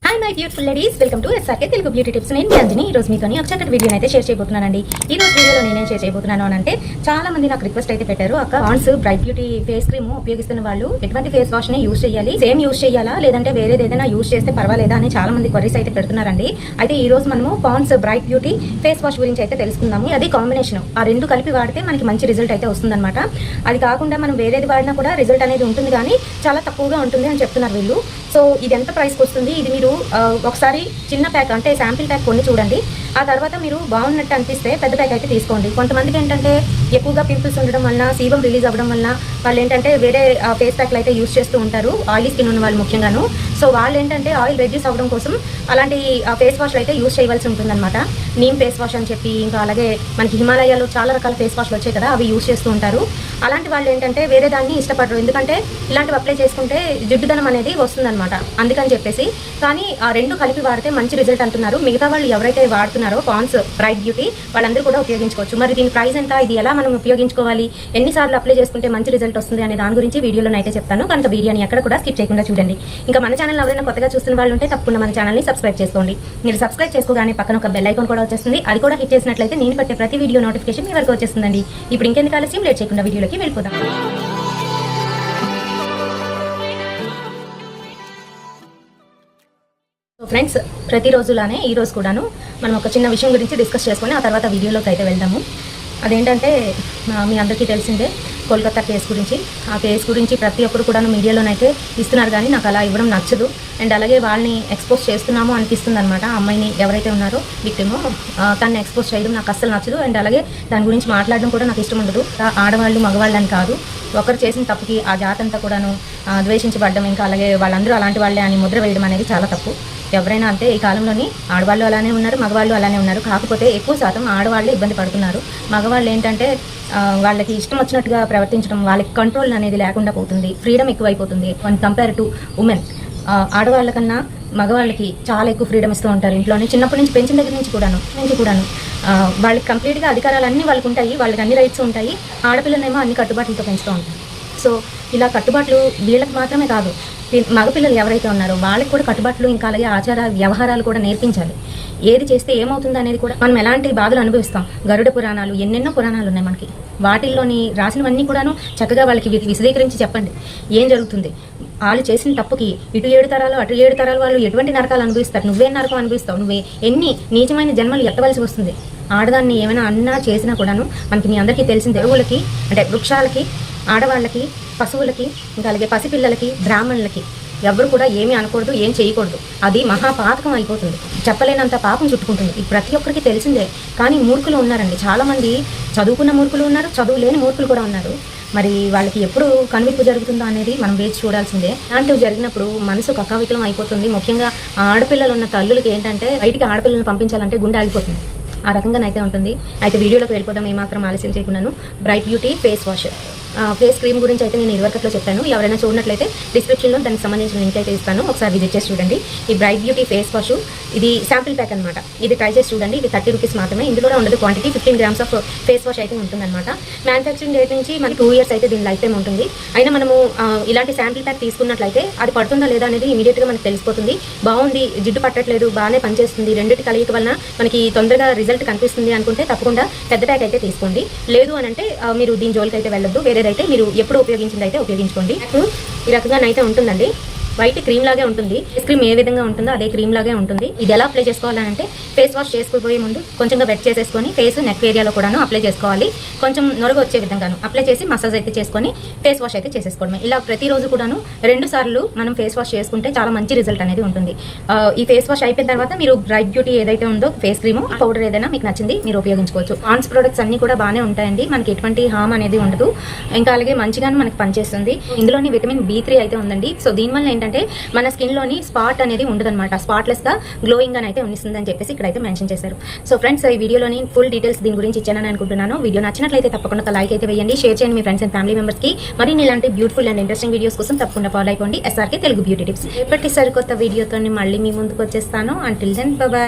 Hi my beautiful ladies, welcome to SRK Telugu beauty tips. నేను అంజని. ఈ రోజు మీతోని ఒక చక్కటి వీడియోని అయితే షేర్ చేయబోతున్నానండి. ఈ రోజు వీడియోలో నేనేం షేర్ చేయబోతున్నాను అని అంటే, చాలా మంది నాకు రిక్వెస్ట్ అయితే పెట్టారు, అక్క Pond's Bright beauty face cream ఉపయోగిస్తున్న వాళ్ళు ఎటువంటి ఫేస్ వాష్ ని యూజ్ చేయాలి, సేమ్ యూజ్ చేయాలా లేదంటే వేరేది ఏదైనా యూజ్ చేస్తే పర్వాలేదా అని చాలా మంది క్వరీస్ అయితే పెడుతున్నారండి. అయితే ఈ రోజు మనము Pond's Bright beauty face wash గురించి అయితే తెలుసుకుందాము. అది కాంబినేషన్, ఆ రెండు కలిపి వాడితే మనకి మంచి రిజల్ట్ అయితే వస్తుందన్నమాట. అది కాకుండా మనం వేరేది వాడినా కూడా రిజల్ట్ అనేది ఉంటుంది, కానీ చాలా తక్కువగా ఉంటుంది అని చెప్తున్నారు వీళ్ళు. సో ఇది ఎంత ప్రైస్కి వస్తుంది, ఇది మీరు ఒకసారి చిన్న ప్యాక్ అంటే శాంపిల్ ప్యాక్ కొన్ని చూడండి. ఆ తర్వాత మీరు బాగున్నట్టు అనిపిస్తే పెద్ద ప్యాక్ అయితే తీసుకోండి. కొంతమందికి ఏంటంటే ఎక్కువగా పింపుల్స్ ఉండడం వల్ల, సీబం రిలీజ్ అవ్వడం వల్ల వాళ్ళు ఏంటంటే వేరే ఫేస్ ప్యాక్లు అయితే యూజ్ చేస్తూ ఉంటారు, ఆయిలీ స్కిన్ ఉన్న వాళ్ళు ముఖ్యంగాను. సో వాళ్ళు ఏంటంటే ఆయిల్ రెడ్యూస్ అవ్వడం కోసం అలాంటి ఫేస్ వాష్లు అయితే యూజ్ చేయవలసి ఉంటుందన్నమాట. నీమ్ ఫేస్ వాష్ అని చెప్పి, ఇంకా అలాగే మనకి హిమాలయాలో చాలా రకాల ఫేస్ వాష్లు వచ్చాయి కదా, అవి యూజ్ చేస్తూ ఉంటారు. అలాంటి వాళ్ళు ఏంటంటే వేరే దాన్ని ఇష్టపడరు, ఎందుకంటే ఇలాంటివి అప్లై చేసుకుంటే జిడ్డుదనం అనేది వస్తుందన్నమాట. అందుకని చెప్పేసి, కానీ ఆ రెండు కలిపి వాడితే మంచి రిజల్ట్ అంటున్నారు. మిగతా వాళ్ళు ఎవరైతే వాడుతున్నారో పాండ్స్ బ్రైట్ బ్యూటీ వాళ్ళందరూ కూడా ఉపయోగించుకోవచ్చు. మరి దీని ప్రైస్ ఎంత, ఇది ఎలా మనం ఉపయోగించుకోవాలి, ఎన్నిసార్లు అప్లై చేసుకుంటే మంచి రిజల్ట్ వస్తుంది అనే దాని గురించి వీడియోలో అయితే చెప్తాను. కనుక వీడియోని ఎక్కడ కూడా స్కిప్ చేయకుండా చూడండి. ఇంకా మన ఛానల్ ఎవరైనా కొత్తగా చూస్తున్న వాళ్ళు ఉంటే తప్పకుండా మన ఛానల్ని సబ్స్క్రైబ్ చేసుకోండి. మీరు సబ్స్క్రైబ్ చేసుకోగానే పక్కన ఒక బెల్ ఐకాన్ కూడా వచ్చేస్తుంది, అది కూడా హిట్ చేసినట్లయితే నేను పెట్టే ప్రతి వీడియో నోటిఫికేషన్ మీ వరకు వచ్చేస్తుందండి. ఇప్పుడు ఇంకెందుకు ఆలస్యం, లేట్ చేయకుండా వీడియోలోకి వెళ్ళిపోదాం. సో ఫ్రెండ్స్, ప్రతిరోజులానే ఈ రోజు కూడాను మనం ఒక చిన్న విషయం గురించి డిస్కస్ చేసుకొని ఆ తర్వాత వీడియోలోకి అయితే వెళ్దాము. అదేంటంటే, మీ అందరికీ తెలిసిందే కోల్కతా కేసు గురించి. ఆ కేసు గురించి ప్రతి ఒక్కరు కూడా మీడియాలోనైతే ఇస్తున్నారు, కానీ నాకు అలా ఇవ్వడం నచ్చదు. అండ్ అలాగే వాళ్ళని ఎక్స్పోజ్ చేస్తున్నాము అనిపిస్తుంది అనమాట. ఆ అమ్మాయిని ఎవరైతే ఉన్నారో విక్టిమో, తనని ఎక్స్పోజ్ చేయడం నాకు అస్సలు నచ్చదు. అండ్ అలాగే దాని గురించి మాట్లాడడం కూడా నాకు ఇష్టం ఉండదు. ఆడవాళ్ళు మగవాళ్ళు అని కాదు, ఒకరు చేసిన తప్పుకి ఆ జాతంతా కూడాను ద్వేషించబడ్డం, ఇంకా అలాగే వాళ్ళందరూ అలాంటి వాళ్ళే అని ముద్ర వేయడం అనేది చాలా తప్పు. ఎవరైనా అంతే, ఈ కాలంలోని ఆడవాళ్ళు అలానే ఉన్నారు, మగవాళ్ళు అలానే ఉన్నారు. కాకపోతే ఎక్కువ శాతం ఆడవాళ్ళే ఇబ్బంది పడుతున్నారు. మగవాళ్ళు ఏంటంటే వాళ్ళకి ఇష్టం వచ్చినట్టుగా ప్రవర్తించడం, వాళ్ళకి కంట్రోల్ అనేది లేకుండా పోతుంది, ఫ్రీడమ్ ఎక్కువైపోతుంది. వన్ కంపేర్ టు ఉమెన్, ఆడవాళ్ళ కన్నా మగవాళ్ళకి చాలా ఎక్కువ ఫ్రీడమ్ ఇస్తూ ఉంటారు ఇంట్లోనే. చిన్నప్పటి నుంచి పెంచిన దగ్గర నుంచి కూడాను వాళ్ళకి కంప్లీట్గా అధికారాలు అన్నీ వాళ్ళకి ఉంటాయి, వాళ్ళకి అన్ని రైట్స్ ఉంటాయి. ఆడపిల్లనేమో అన్ని కట్టుబాట్లతో పెంచుతూ ఉంటారు. సో ఇలా కట్టుబాట్లు వీళ్ళకి మాత్రమే కాదు, మగపిల్లలు ఎవరైతే ఉన్నారో వాళ్ళకి కూడా కట్టుబాట్లు, ఇంకా అలాగే ఆచార వ్యవహారాలు కూడా నేర్పించాలి. ఏది చేస్తే ఏమవుతుంది అనేది కూడా, మనం ఎలాంటి బాధలు అనుభవిస్తాం. గరుడ పురాణాలు, ఎన్నెన్నో పురాణాలు ఉన్నాయి మనకి. వాటిల్లోని రాసినవన్నీ కూడాను చక్కగా వాళ్ళకి విశదీకరించి చెప్పండి ఏం జరుగుతుంది. వాళ్ళు చేసిన తప్పుకి ఇటు 7 తరాలు అటు 7 తరాలు వాళ్ళు ఎటువంటి నరకాలు అనుభవిస్తారు, నువ్వేం నరకం అనుభవిస్తావు, నువ్వే ఎన్ని నీచమైన జన్మలు ఎత్తవలసి వస్తుంది. ఆడదాన్ని ఏమైనా అన్నా చేసినా కూడాను మనకి మీ అందరికీ తెలిసిన దేవుళ్ళకి, అంటే వృక్షాలకి, ఆడవాళ్ళకి, పశువులకి, ఇంకా అలాగే పసిపిల్లలకి, బ్రాహ్మణులకి ఎవరు కూడా ఏమీ అనకూడదు, ఏం చేయకూడదు. అది మహాపాతకం అయిపోతుంది, చెప్పలేనంత పాపం చుట్టుకుంటుంది. ఇది ప్రతి ఒక్కరికి తెలిసిందే. కానీ మూర్ఖులు ఉన్నారండి చాలామంది. చదువుకున్న మూర్ఖులు ఉన్నారు, చదువు లేని మూర్ఖులు కూడా ఉన్నారు. మరి వాళ్ళకి ఎప్పుడు కనువిప్పు జరుగుతుందో అనేది మనం వేచి చూడాల్సిందే. అలాంటివి జరిగినప్పుడు మనసు కకావికలం అయిపోతుంది. ముఖ్యంగా ఆడపిల్లలు ఉన్న తల్లులకి ఏంటంటే, బయటికి ఆడపిల్లలను పంపించాలంటే గుండె ఆగిపోతుంది. ఆ రకంగానైతే ఉంటుంది. అయితే వీడియోలోకి వెళ్ళిపోదాం, ఏమాత్రం ఆలస్యం చేయకుండాను. Bright beauty face wash, face cream గురించి అయితే నేను ఇదివరకట్లో చెప్పాను. ఎవరైనా చూడనట్లయితే డిస్క్రిప్షన్లో దానికి సంబంధించిన లింక్ అయితే ఇస్తాను, ఒకసారి విజిట్ చేసి చూడండి. ఈ బ్రైట్ బ్యూటీ ఫేస్ వాష్ ఇది శాంపిల్ ప్యాక్ అనమాట. ఇది ట్రై చేసి చూడండి. ఇది 30 రూపీస్ మాత్రమే. ఇందులో ఉండదు quantity, 15 grams of face wash అయితే ఉంటుందన్నమాట. మ్యానుఫ్యాక్చరింగ్ డేట్ నుంచి మనకి 2 years అయితే దీని లైఫ్ టైం ఉంటుంది. అయినా మనము ఇలాంటి శాంపిల్ ప్యాక్ తీసుకున్నట్లయితే అది పడుతుందా లేదా అనేది ఇమీడియట్గా మనకు తెలిసిపోతుంది. బాగుంది, జిడ్డు పట్టట్లేదు, బాగానే పనిచేస్తుంది, రెండింటి కలయిక వలన మనకి తొందరగా రిజల్ట్ కనిపిస్తుంది అనుకుంటే తప్పకుండా పెద్ద ప్యాక్ అయితే తీసుకోండి. లేదు అని అంటే మీరు దీని జోలికి అయితే వెళ్ళొద్దు. వేరేదైతే మీరు ఎప్పుడు ఉపయోగించింది అయితే ఉపయోగించుకోండి. ఈ రకంగానైతే ఉంటుందండి. వైట్ క్రీమ్ లాగే ఉంటుంది. ఫేస్ క్రీమ్ ఏ విధంగా ఉంటుందో అదే క్రీమ్ లాగే ఉంటుంది. ఇది ఎలా అప్లై చేసుకోవాలంటే, ఫేస్ వాష్ చేసుకోబోయే ముందు కొంచెంగా వెట్ చేసేసుకొని ఫేస్ నెక్ ఏరియాలో కూడాను అప్లై చేసుకోవాలి. కొంచెం నొరగ వచ్చే విధంగాను అప్లై చేసి మసాజ్ అయితే చేసుకొని ఫేస్ వాష్ అయితే చేసేసుకోవడమే. ఇలా ప్రతిరోజు కూడాను 2 సార్లు మనం ఫేస్ వాష్ చేసుకుంటే చాలా మంచి రిజల్ట్ అనేది ఉంటుంది. ఈ ఫేస్ వాష్ అయిపోయిన తర్వాత మీరు బ్రైట్ బ్యూటీ ఏదైతే ఉందో ఫేస్ క్రీమ్ పౌడర్ ఏదైనా మీకు నచ్చింది మీరు ఉపయోగించుకోవచ్చు. పాండ్స్ ప్రొడక్ట్స్ అన్ని కూడా బాగానే ఉంటాయండి, మనకి ఎటువంటి హామ్ అనేది ఉండదు. ఇంకా అలాగే మంచిగానే మనకి పనిచేస్తుంది. ఇందులోని విటమిన్ B3 అయితే ఉందండి. సో దీనివల్ల ఏంటంటే మన స్కిన్ లోని స్పాట్ అనేది ఉండదన్నమాట, స్పాట్లెస్ గా గ్లోయింగ్ గా అయితే ఉంటుంది అని చెప్పేసి ఇక్కడైతే మెన్షన్ చేశారు. సో ఫ్రెండ్స్, ఈ వీడియోలోని ఫుల్ డీటెయిల్స్ దీని గురించి ఇచ్చానని అనుకుంటున్నాను. వీడియో నచ్చినట్లయితే తప్పకుండా ఒక లైక్ అయితే వేయండి, షేర్ చేయండి మీ ఫ్రెండ్స్ అండ్ ఫ్యామిలీ మెంబర్స్ కి. మరిన్ని ఇలాంటి బ్యూటిఫుల్ అండ్ ఇంట్రెస్టింగ్ వీడియోస్ కోసం తప్పకుండా ఫాలో అయిపోండి ఎస్ఆర్కే తెలుగు బ్యూటీ టిప్స్. ఎప్పటి సరికొత్త వీడియోతో మళ్ళీ మీ ముందుకు వచ్చేస్తాను. Until then bye by.